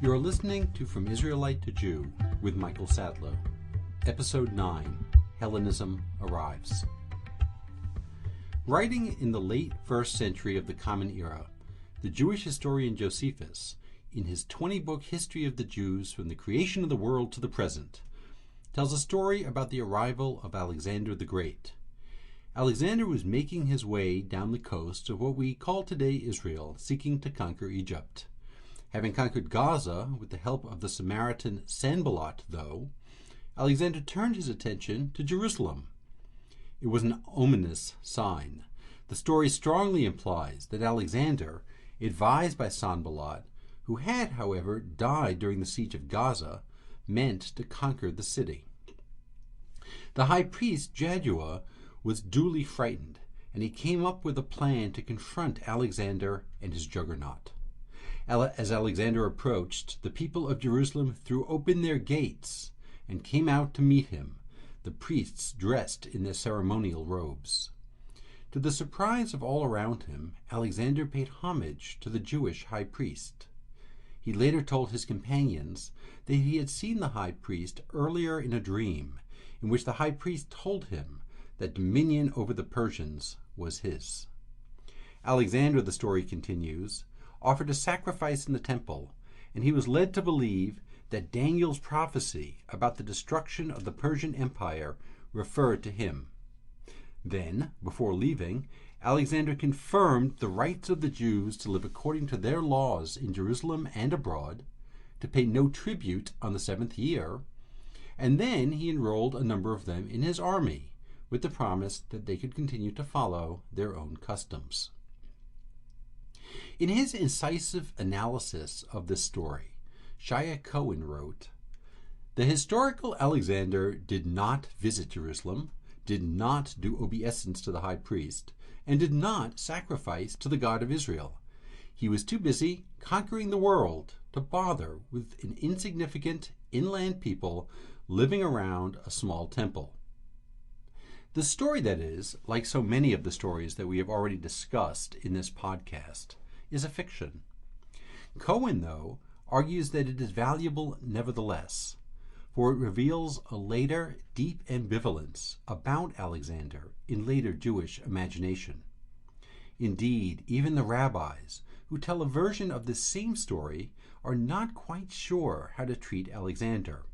You're listening to From Israelite to Jew with Michael Sadlow, Episode 9, Hellenism Arrives. Writing in the late 1st century of the Common Era, the Jewish historian Josephus, in his 20-book History of the Jews from the creation of the world to the present, tells a story about the arrival of Alexander the Great. Alexander was making his way down the coast of what we call today Israel, seeking to conquer Egypt. Having conquered Gaza with the help of the Samaritan Sanballat, though, Alexander turned his attention to Jerusalem. It was an ominous sign. The story strongly implies that Alexander, advised by Sanballat, who had, however, died during the siege of Gaza, meant to conquer the city. The high priest Jaddua was duly frightened, and he came up with a plan to confront Alexander and his juggernaut. As Alexander approached, the people of Jerusalem threw open their gates and came out to meet him, the priests dressed in their ceremonial robes. To the surprise of all around him, Alexander paid homage to the Jewish high priest. He later told his companions that he had seen the high priest earlier in a dream, in which the high priest told him that dominion over the Persians was his. Alexander, the story continues, offered a sacrifice in the temple, and he was led to believe that Daniel's prophecy about the destruction of the Persian Empire referred to him. Then, before leaving, Alexander confirmed the rights of the Jews to live according to their laws in Jerusalem and abroad, to pay no tribute on the 7th year, and then he enrolled a number of them in his army, with the promise that they could continue to follow their own customs. In his incisive analysis of this story, Shia Cohen wrote, "The historical Alexander did not visit Jerusalem, did not do obeisance to the high priest, and did not sacrifice to the God of Israel. He was too busy conquering the world to bother with an insignificant inland people living around a small temple." The story, that is, like so many of the stories that we have already discussed in this podcast, is a fiction. Cohen, though, argues that it is valuable nevertheless, for it reveals a later deep ambivalence about Alexander in later Jewish imagination. Indeed, even the rabbis who tell a version of this same story are not quite sure how to treat Alexander.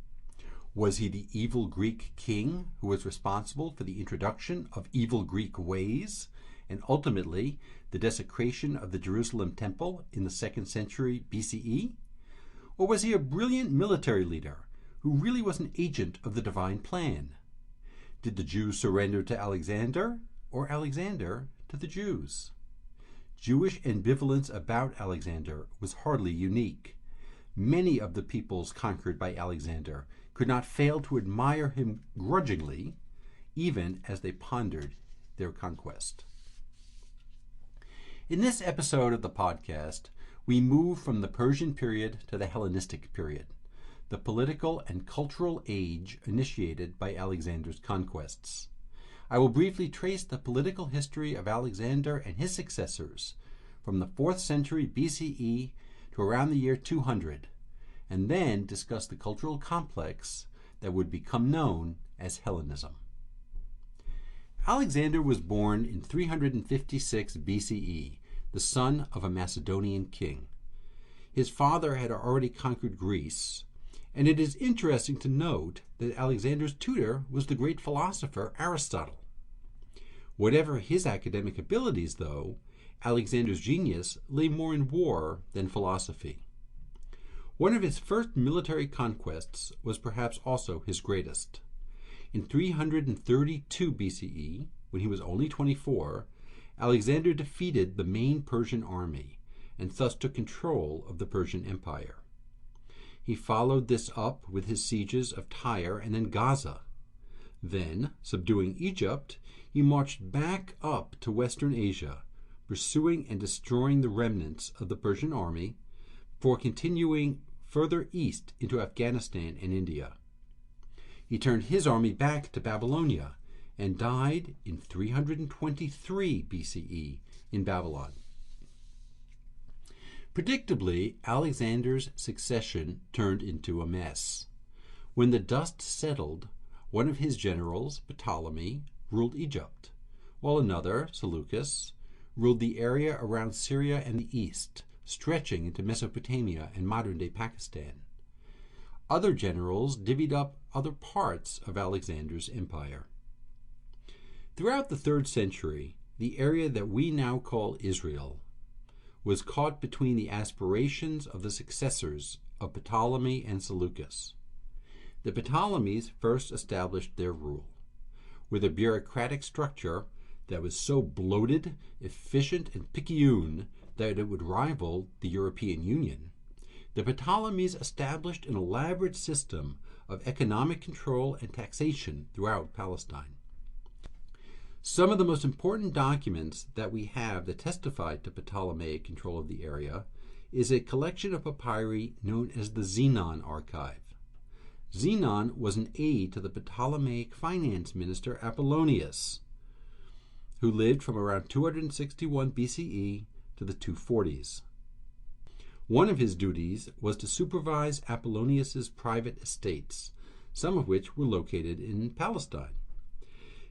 Was he the evil Greek king who was responsible for the introduction of evil Greek ways, and ultimately the desecration of the Jerusalem temple in the 2nd century BCE? Or was he a brilliant military leader who really was an agent of the divine plan? Did the Jews surrender to Alexander, or Alexander to the Jews? Jewish ambivalence about Alexander was hardly unique. Many of the peoples conquered by Alexander could not fail to admire him grudgingly, even as they pondered their conquest. In this episode of the podcast, we move from the Persian period to the Hellenistic period, the political and cultural age initiated by Alexander's conquests. I will briefly trace the political history of Alexander and his successors from the 4th century BCE to around the year 200, and then discuss the cultural complex that would become known as Hellenism. Alexander was born in 356 BCE, the son of a Macedonian king. His father had already conquered Greece, and it is interesting to note that Alexander's tutor was the great philosopher Aristotle. Whatever his academic abilities, though, Alexander's genius lay more in war than philosophy. One of his first military conquests was perhaps also his greatest. In 332 BCE, when he was only 24, Alexander defeated the main Persian army and thus took control of the Persian Empire. He followed this up with his sieges of Tyre and then Gaza. Then, subduing Egypt, he marched back up to Western Asia, pursuing and destroying the remnants of the Persian army, before continuing further east into Afghanistan and India. He turned his army back to Babylonia and died in 323 BCE in Babylon. Predictably, Alexander's succession turned into a mess. When the dust settled, one of his generals, Ptolemy, ruled Egypt, while another, Seleucus, ruled the area around Syria and the east, stretching into Mesopotamia and modern-day Pakistan. Other generals divvied up other parts of Alexander's empire. Throughout the 3rd century, the area that we now call Israel was caught between the aspirations of the successors of Ptolemy and Seleucus. The Ptolemies first established their rule, with a bureaucratic structure that was so bloated, efficient, and picayune that it would rival the European Union. The Ptolemies established an elaborate system of economic control and taxation throughout Palestine. Some of the most important documents that we have that testify to Ptolemaic control of the area is a collection of papyri known as the Zenon Archive. Zenon was an aide to the Ptolemaic finance minister Apollonius, who lived from around 261 BCE to the 240s. One of his duties was to supervise Apollonius's private estates, some of which were located in Palestine.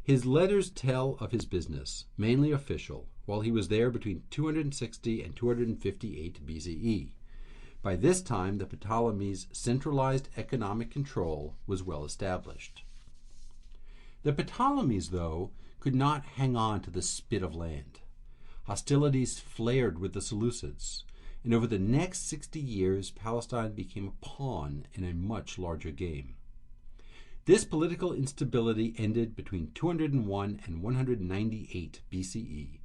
His letters tell of his business, mainly official, while he was there between 260 and 258 BCE. By this time, the Ptolemies' centralized economic control was well established. The Ptolemies, though, could not hang on to the spit of land. Hostilities flared with the Seleucids, and over the next 60 years, Palestine became a pawn in a much larger game. This political instability ended between 201 and 198 BCE,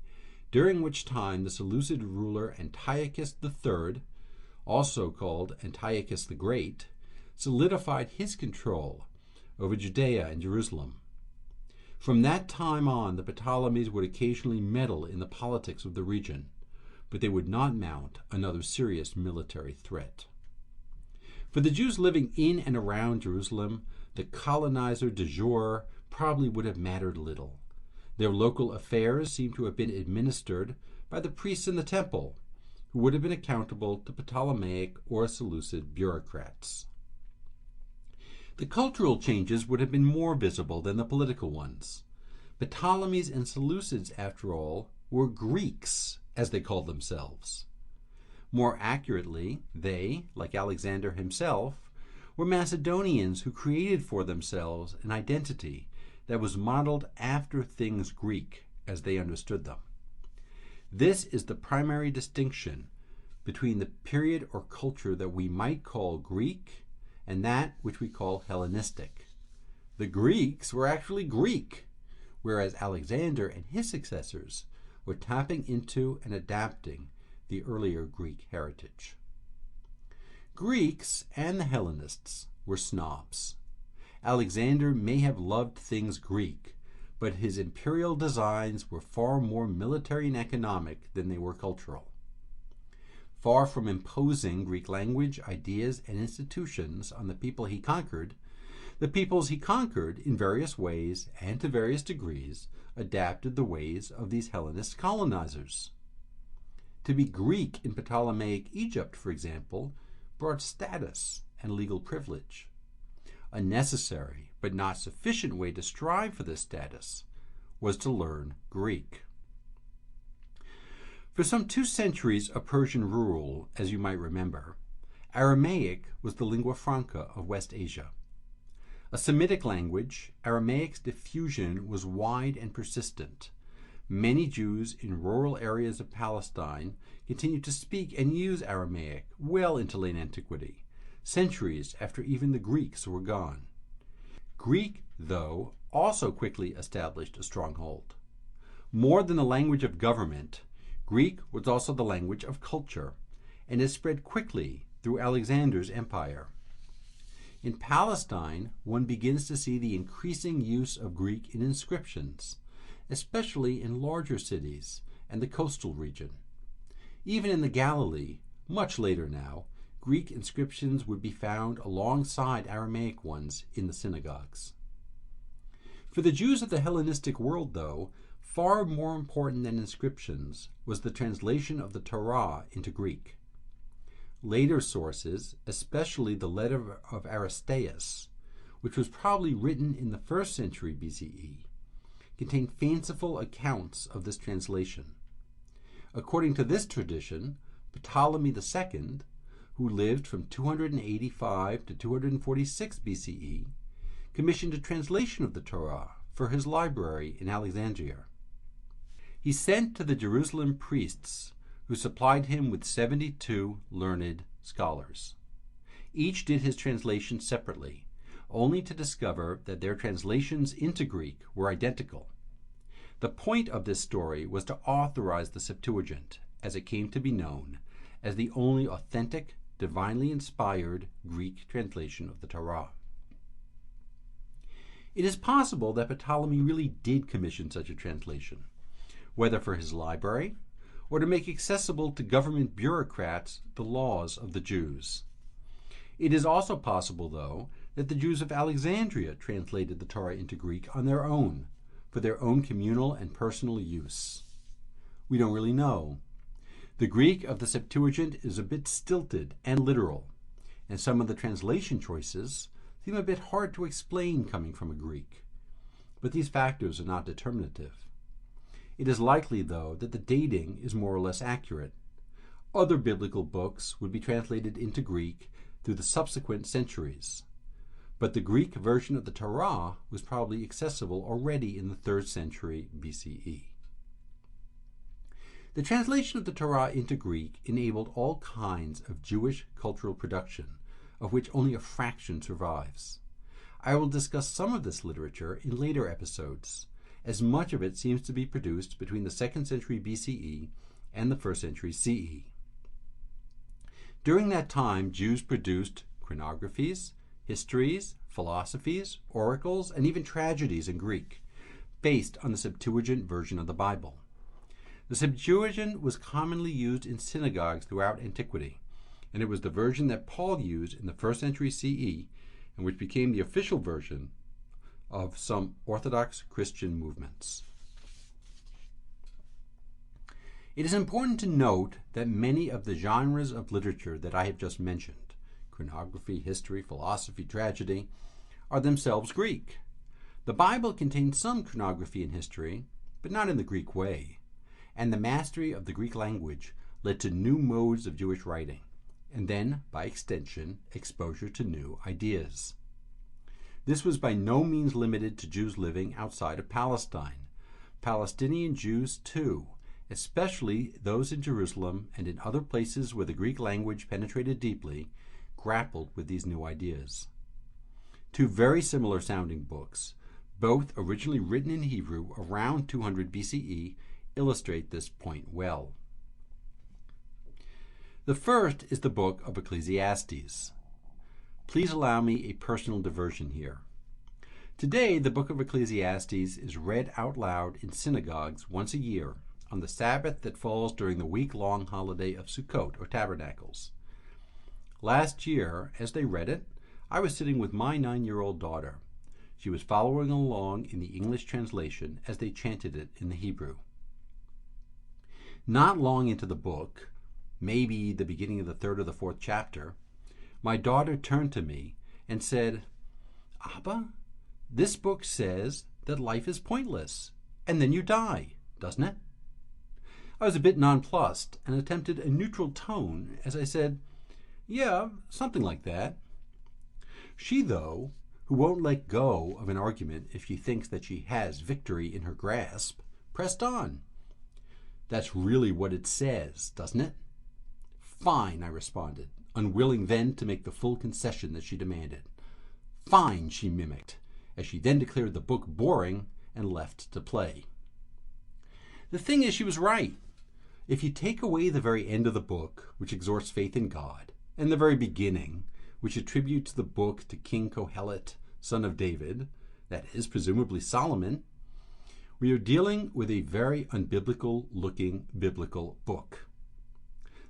during which time the Seleucid ruler Antiochus III, also called Antiochus the Great, solidified his control over Judea and Jerusalem. From that time on, the Ptolemies would occasionally meddle in the politics of the region, but they would not mount another serious military threat. For the Jews living in and around Jerusalem, the colonizer de jure probably would have mattered little. Their local affairs seem to have been administered by the priests in the temple, who would have been accountable to Ptolemaic or Seleucid bureaucrats. The cultural changes would have been more visible than the political ones. Ptolemies and Seleucids, after all, were Greeks, as they called themselves. More accurately, they, like Alexander himself, were Macedonians who created for themselves an identity that was modeled after things Greek as they understood them. This is the primary distinction between the period or culture that we might call Greek and that which we call Hellenistic. The Greeks were actually Greek, whereas Alexander and his successors were tapping into and adapting the earlier Greek heritage. Greeks and the Hellenists were snobs. Alexander may have loved things Greek, but his imperial designs were far more military and economic than they were cultural. Far from imposing Greek language, ideas, and institutions on the people he conquered, the peoples he conquered in various ways and to various degrees adapted the ways of these Hellenist colonizers. To be Greek in Ptolemaic Egypt, for example, brought status and legal privilege. A necessary but not sufficient way to strive for this status was to learn Greek. For some 2 centuries of Persian rule, as you might remember, Aramaic was the lingua franca of West Asia. A Semitic language, Aramaic's diffusion was wide and persistent. Many Jews in rural areas of Palestine continued to speak and use Aramaic well into late antiquity, centuries after even the Greeks were gone. Greek, though, also quickly established a stronghold. More than the language of government, Greek was also the language of culture, and it spread quickly through Alexander's empire. In Palestine, one begins to see the increasing use of Greek in inscriptions, especially in larger cities and the coastal region. Even in the Galilee, much later now, Greek inscriptions would be found alongside Aramaic ones in the synagogues. For the Jews of the Hellenistic world, though, far more important than inscriptions was the translation of the Torah into Greek. Later sources, especially the letter of Aristeas, which was probably written in the 1st century BCE, contain fanciful accounts of this translation. According to this tradition, Ptolemy II, who lived from 285 to 246 BCE, commissioned a translation of the Torah for his library in Alexandria. He sent to the Jerusalem priests, who supplied him with 72 learned scholars. Each did his translation separately, only to discover that their translations into Greek were identical. The point of this story was to authorize the Septuagint, as it came to be known, as the only authentic, divinely inspired Greek translation of the Torah. It is possible that Ptolemy really did commission such a translation, whether for his library or to make accessible to government bureaucrats the laws of the Jews. It is also possible, though, that the Jews of Alexandria translated the Torah into Greek on their own, for their own communal and personal use. We don't really know. The Greek of the Septuagint is a bit stilted and literal, and some of the translation choices seem a bit hard to explain coming from a Greek. But these factors are not determinative. It is likely, though, that the dating is more or less accurate. Other biblical books would be translated into Greek through the subsequent centuries. But the Greek version of the Torah was probably accessible already in the 3rd century BCE. The translation of the Torah into Greek enabled all kinds of Jewish cultural production, of which only a fraction survives. I will discuss some of this literature in later episodes, as much of it seems to be produced between the 2nd century BCE and the 1st century CE. During that time, Jews produced chronographies, histories, philosophies, oracles, and even tragedies in Greek, based on the Septuagint version of the Bible. The Septuagint was commonly used in synagogues throughout antiquity, and it was the version that Paul used in the 1st century CE, and which became the official version of some Orthodox Christian movements. It is important to note that many of the genres of literature that I have just mentioned, chronography, history, philosophy, tragedy, are themselves Greek. The Bible contains some chronography and history, but not in the Greek way, and the mastery of the Greek language led to new modes of Jewish writing, and then, by extension, exposure to new ideas. This was by no means limited to Jews living outside of Palestine. Palestinian Jews, too, especially those in Jerusalem and in other places where the Greek language penetrated deeply, grappled with these new ideas. Two very similar sounding books, both originally written in Hebrew around 200 BCE, illustrate this point well. The first is the book of Ecclesiastes. Please allow me a personal diversion here. Today, the book of Ecclesiastes is read out loud in synagogues once a year on the Sabbath that falls during the week-long holiday of Sukkot, or Tabernacles. Last year, as they read it, I was sitting with my 9-year-old daughter. She was following along in the English translation as they chanted it in the Hebrew. Not long into the book, maybe the beginning of the 3rd or the 4th chapter, my daughter turned to me and said, "Abba, this book says that life is pointless, and then you die, doesn't it?" I was a bit nonplussed and attempted a neutral tone as I said, "Yeah, something like that." She, though, who won't let go of an argument if she thinks that she has victory in her grasp, pressed on. "That's really what it says, doesn't it?" "Fine," I responded, unwilling then to make the full concession that she demanded. "Fine," she mimicked, as she then declared the book boring and left to play. The thing is, she was right. If you take away the very end of the book, which exhorts faith in God, and the very beginning, which attributes the book to King Kohelet, son of David, that is presumably Solomon, we are dealing with a very unbiblical-looking biblical book.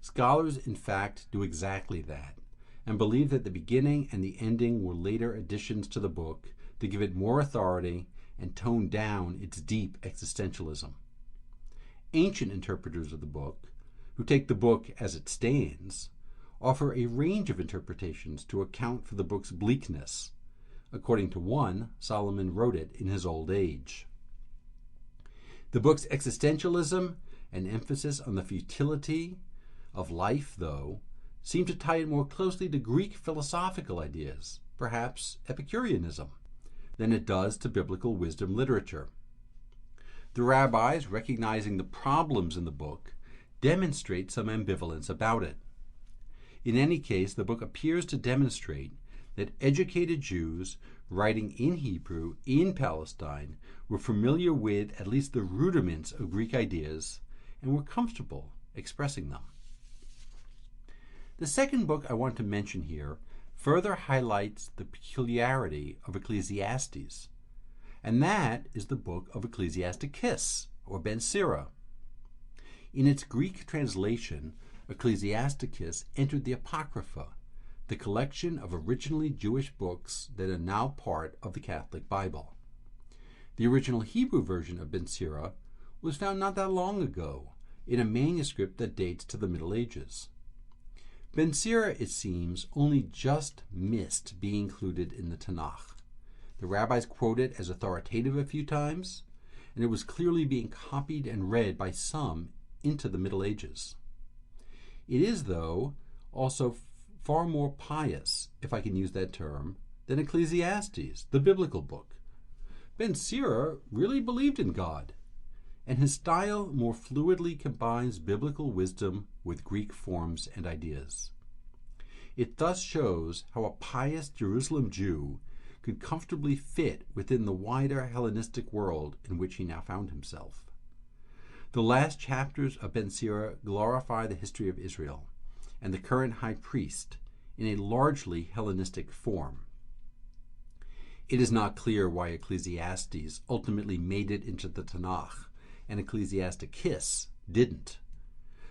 Scholars, in fact, do exactly that, and believe that the beginning and the ending were later additions to the book to give it more authority and tone down its deep existentialism. Ancient interpreters of the book, who take the book as it stands, offer a range of interpretations to account for the book's bleakness. According to one, Solomon wrote it in his old age. The book's existentialism and emphasis on the futility of life, though, seem to tie it more closely to Greek philosophical ideas, perhaps Epicureanism, than it does to biblical wisdom literature. The rabbis, recognizing the problems in the book, demonstrate some ambivalence about it. In any case, the book appears to demonstrate that educated Jews writing in Hebrew in Palestine were familiar with at least the rudiments of Greek ideas and were comfortable expressing them. The second book I want to mention here further highlights the peculiarity of Ecclesiastes, and that is the book of Ecclesiasticus, or Ben Sira. In its Greek translation, Ecclesiasticus entered the Apocrypha, the collection of originally Jewish books that are now part of the Catholic Bible. The original Hebrew version of Ben Sira was found not that long ago in a manuscript that dates to the Middle Ages. Ben Sira, it seems, only just missed being included in the Tanakh. The rabbis quote it as authoritative a few times, and it was clearly being copied and read by some into the Middle Ages. It is, though, also far more pious, if I can use that term, than Ecclesiastes, the biblical book. Ben Sira really believed in God, and his style more fluidly combines biblical wisdom with Greek forms and ideas. It thus shows how a pious Jerusalem Jew could comfortably fit within the wider Hellenistic world in which he now found himself. The last chapters of Ben Sira glorify the history of Israel and the current high priest in a largely Hellenistic form. It is not clear why Ecclesiastes ultimately made it into the Tanakh and Ecclesiasticus didn't.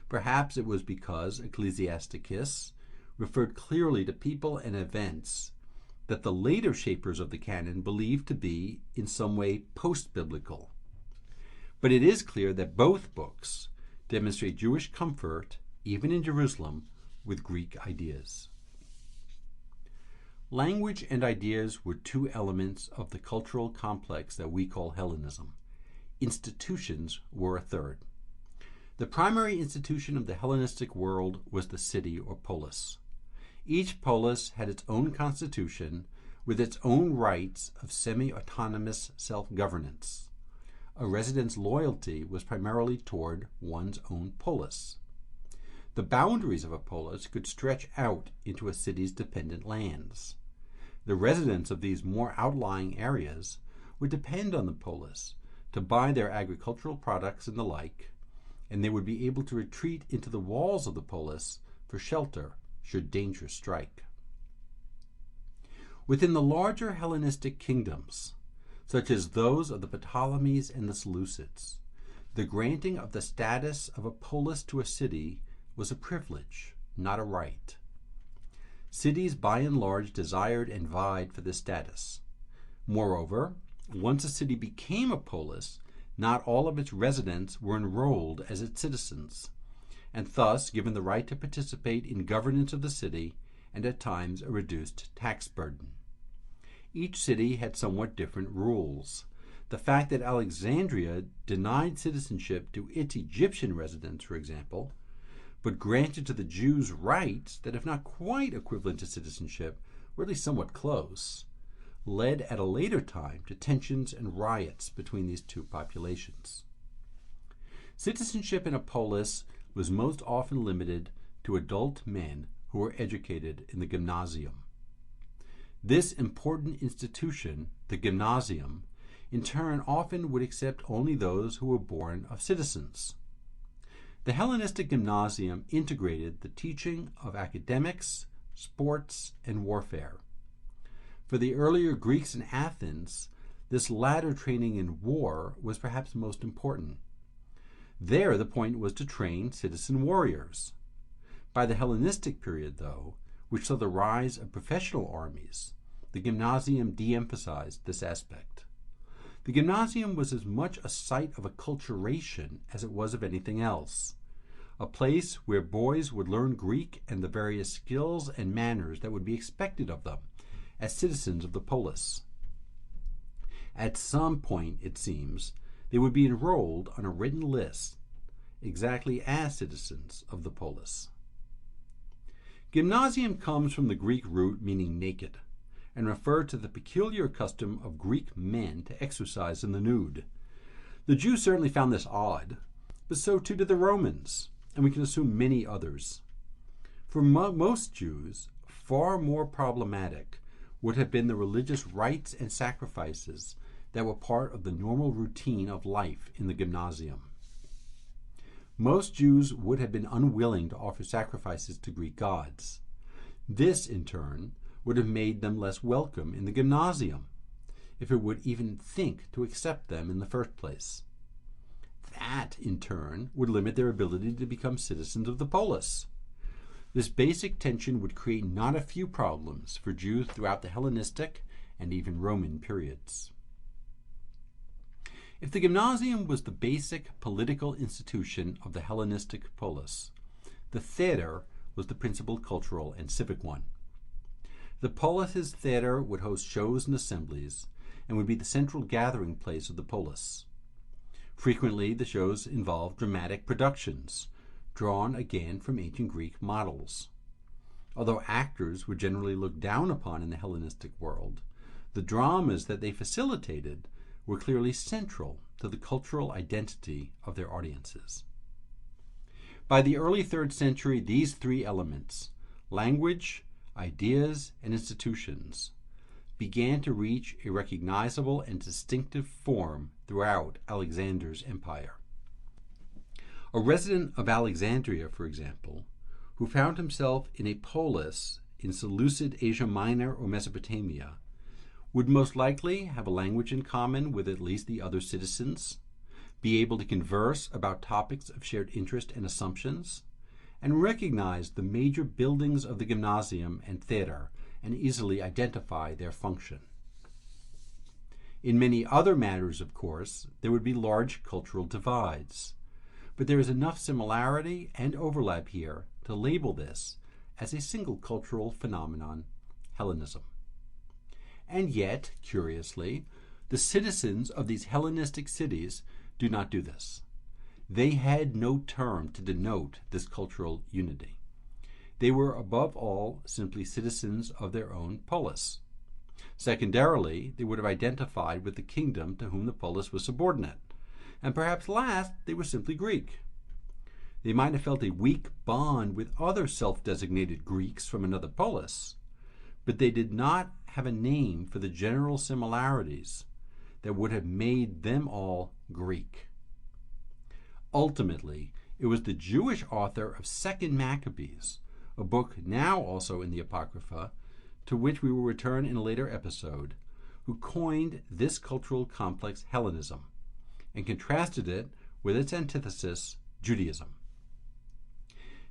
Perhaps it was because Ecclesiasticus referred clearly to people and events that the later shapers of the canon believed to be in some way post-biblical. But it is clear that both books demonstrate Jewish comfort, even in Jerusalem, with Greek ideas. Language and ideas were two elements of the cultural complex that we call Hellenism. Institutions were a third. The primary institution of the Hellenistic world was the city or polis. Each polis had its own constitution with its own rights of semi-autonomous self-governance. A resident's loyalty was primarily toward one's own polis. The boundaries of a polis could stretch out into a city's dependent lands. The residents of these more outlying areas would depend on the polis to buy their agricultural products and the like, and they would be able to retreat into the walls of the polis for shelter should danger strike. Within the larger Hellenistic kingdoms, such as those of the Ptolemies and the Seleucids, the granting of the status of a polis to a city was a privilege, not a right. Cities by and large desired and vied for this status. Moreover, once a city became a polis, not all of its residents were enrolled as its citizens, and thus given the right to participate in governance of the city and at times a reduced tax burden. Each city had somewhat different rules. The fact that Alexandria denied citizenship to its Egyptian residents, for example, but granted to the Jews rights that, if not quite equivalent to citizenship, were at least somewhat close, led at a later time to tensions and riots between these two populations. Citizenship in a polis was most often limited to adult men who were educated in the gymnasium. This important institution, the gymnasium, in turn often would accept only those who were born of citizens. The Hellenistic gymnasium integrated the teaching of academics, sports, and warfare. For the earlier Greeks in Athens, this latter training in war was perhaps most important. There, the point was to train citizen warriors. By the Hellenistic period, though, which saw the rise of professional armies, the gymnasium de-emphasized this aspect. The gymnasium was as much a site of acculturation as it was of anything else, a place where boys would learn Greek and the various skills and manners that would be expected of them as citizens of the polis. At some point, it seems, they would be enrolled on a written list exactly as citizens of the polis. Gymnasium comes from the Greek root meaning naked and referred to the peculiar custom of Greek men to exercise in the nude. The Jews certainly found this odd, but so too did the Romans, and we can assume many others. For most Jews, far more problematic would have been the religious rites and sacrifices that were part of the normal routine of life in the gymnasium. Most Jews would have been unwilling to offer sacrifices to Greek gods. This, in turn, would have made them less welcome in the gymnasium, if it would even think to accept them in the first place. That, in turn, would limit their ability to become citizens of the polis. This basic tension would create not a few problems for Jews throughout the Hellenistic and even Roman periods. If the gymnasium was the basic political institution of the Hellenistic polis, the theater was the principal cultural and civic one. The polis's theater would host shows and assemblies and would be the central gathering place of the polis. Frequently, the shows involved dramatic productions, drawn again from ancient Greek models. Although actors were generally looked down upon in the Hellenistic world, the dramas that they facilitated were clearly central to the cultural identity of their audiences. By the early 3rd century, these three elements, language, ideas, and institutions, began to reach a recognizable and distinctive form throughout Alexander's empire. A resident of Alexandria, for example, who found himself in a polis in Seleucid Asia Minor or Mesopotamia, would most likely have a language in common with at least the other citizens, be able to converse about topics of shared interest and assumptions, and recognize the major buildings of the gymnasium and theater and easily identify their function. In many other matters, of course, there would be large cultural divides, but there is enough similarity and overlap here to label this as a single cultural phenomenon, Hellenism. And yet, curiously, the citizens of these Hellenistic cities do not do this. They had no term to denote this cultural unity. They were above all simply citizens of their own polis. Secondarily, they would have identified with the kingdom to whom the polis was subordinate. And perhaps last, they were simply Greek. They might have felt a weak bond with other self-designated Greeks from another polis, but they did not have a name for the general similarities that would have made them all Greek. Ultimately, it was the Jewish author of 2nd Maccabees, a book now also in the Apocrypha, to which we will return in a later episode, who coined this cultural complex Hellenism and contrasted it with its antithesis, Judaism.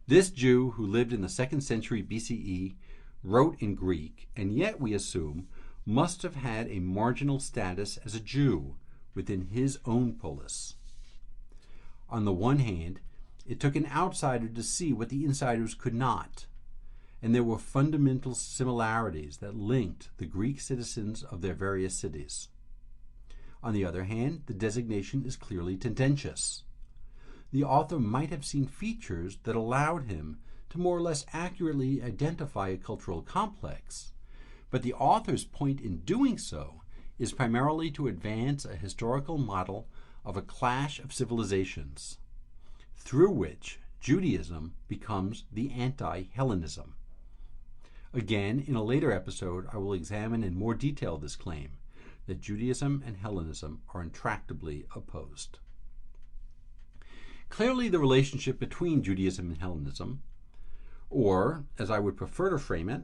This Jew, who lived in the 2nd century BCE, wrote in Greek, and yet, we assume, must have had a marginal status as a Jew within his own polis. On the one hand, it took an outsider to see what the insiders could not, and there were fundamental similarities that linked the Greek citizens of their various cities. On the other hand, the designation is clearly tendentious. The author might have seen features that allowed him to more or less accurately identify a cultural complex, but the author's point in doing so is primarily to advance a historical model of a clash of civilizations, through which Judaism becomes the anti-Hellenism. Again, in a later episode, I will examine in more detail this claim that Judaism and Hellenism are intractably opposed. Clearly, the relationship between Judaism and Hellenism, or, as I would prefer to frame it,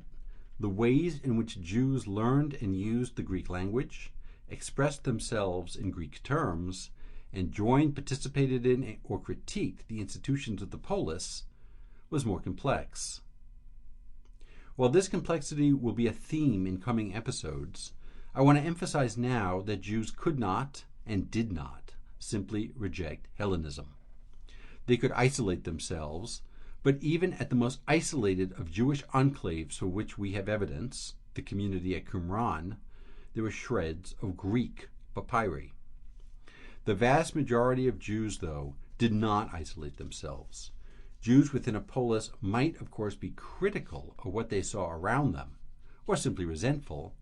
the ways in which Jews learned and used the Greek language, expressed themselves in Greek terms, and joined, participated in, or critiqued the institutions of the polis, was more complex. While this complexity will be a theme in coming episodes, I want to emphasize now that Jews could not and did not simply reject Hellenism. They could isolate themselves, but even at the most isolated of Jewish enclaves for which we have evidence, the community at Qumran, there were shreds of Greek papyri. The vast majority of Jews, though, did not isolate themselves. Jews within a polis might, of course, be critical of what they saw around them, or simply resentful,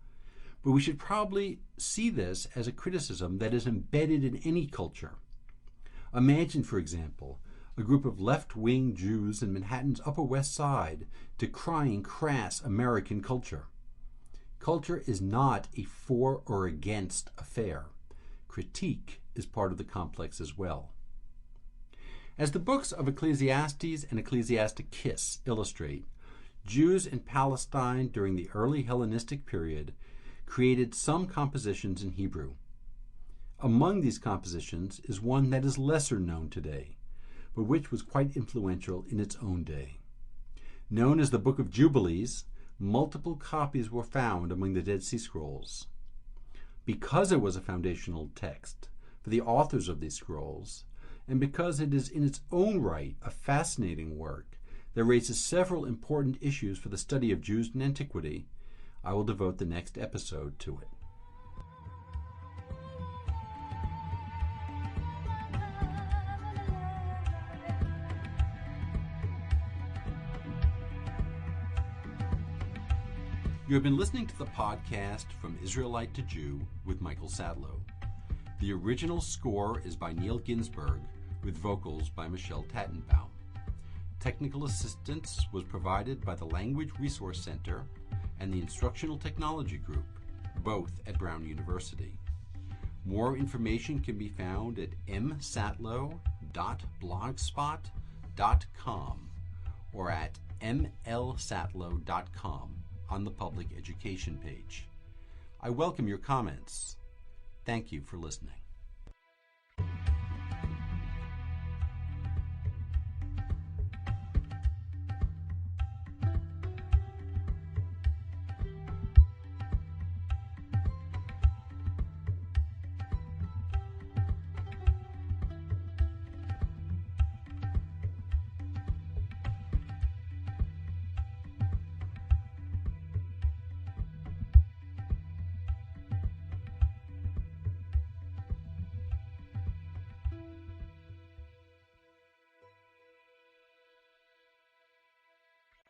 but we should probably see this as a criticism that is embedded in any culture. Imagine, for example, a group of left-wing Jews in Manhattan's Upper West Side decrying crass American culture. Culture is not a for or against affair. Critique is part of the complex as well. As the books of Ecclesiastes and Ecclesiasticus illustrate, Jews in Palestine during the early Hellenistic period created some compositions in Hebrew. Among these compositions is one that is lesser known today, but which was quite influential in its own day. Known as the Book of Jubilees, multiple copies were found among the Dead Sea Scrolls. Because it was a foundational text for the authors of these scrolls, and because it is in its own right a fascinating work that raises several important issues for the study of Jews in antiquity, I will devote the next episode to it. You have been listening to the podcast From Israelite to Jew with Michael Sadlow. The original score is by Neil Ginsberg, with vocals by Michelle Tattenbaum. Technical assistance was provided by the Language Resource Center and the Instructional Technology Group, both at Brown University. More information can be found at msatlow.blogspot.com or at mlsatlow.com on the public education page. I welcome your comments. Thank you for listening.